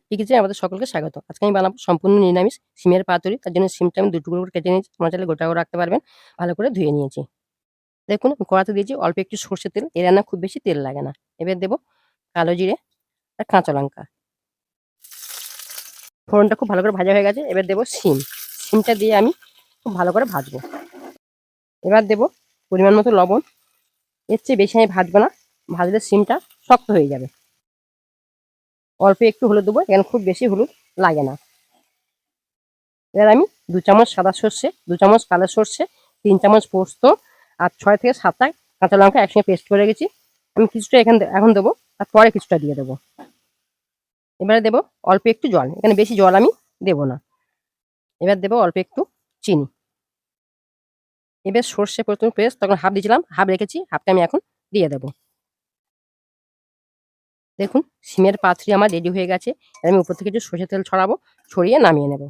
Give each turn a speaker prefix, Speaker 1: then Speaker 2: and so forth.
Speaker 1: টিকিচে আমাদের সকলকে স্বাগত। আজকে আমি বানাবো সম্পূর্ণ নিরামিষ সিমের পাতুরি। তার জন্য সিমটা আমি ২ টুকরো করে কেটে নিয়েছি। আপনারা চাইলে গোটাও রাখতে পারবেন। ভালো করে ধুয়ে নিয়েছি। দেখুন কড়াতে দিয়েছি অল্প একটু সর্ষের তেল। এই রান্নায় খুব বেশি তেল লাগে না। এবার দেব কালো জিরে আর কাঁচা লঙ্কা। ফোড়নটা খুব ভালো করে ভাজা হয়ে গেছে। এবার দেব সিম। সিমটা দিয়ে আমি খুব ভালো করে ভাজবো। এবার দেব পরিমাণ মতো লবণ। এর চেয়ে বেশি আমি ভাজবো না। ভাজলে সিমটা শক্ত হয়ে যাবে। অল্প একটু হলুদ দেবো। এখানে খুব বেশি হলুদ লাগে না। এবার আমি ২ চামচ সাদা সর্ষে, ২ চামচ কালো সর্ষে, ৩ চামচ পোস্ত আর ৬ থেকে ৭ টা কাঁচা লঙ্কা একসঙ্গে পেস্ট করে রেখেছি। আমি কিছুটা এখন দেবো আর পরে কিছুটা দিয়ে দেবো। এবারে দেবো অল্প একটু জল। এখানে বেশি জল আমি দেবো না। এবার দেবো অল্প একটু চিনি। এবার সর্ষে পোস্ত পেস্ট তখন হাফ দিয়েছিলাম, হাফ রেখেছি, হাফটা আমি এখন দিয়ে দেবো। দেখুন সিমের পাতুরি আমার রেডি হয়ে গেছে। আমি উপর থেকে একটু সর্ষের তেল ছড়াবো, ছড়িয়ে নামিয়ে নেব।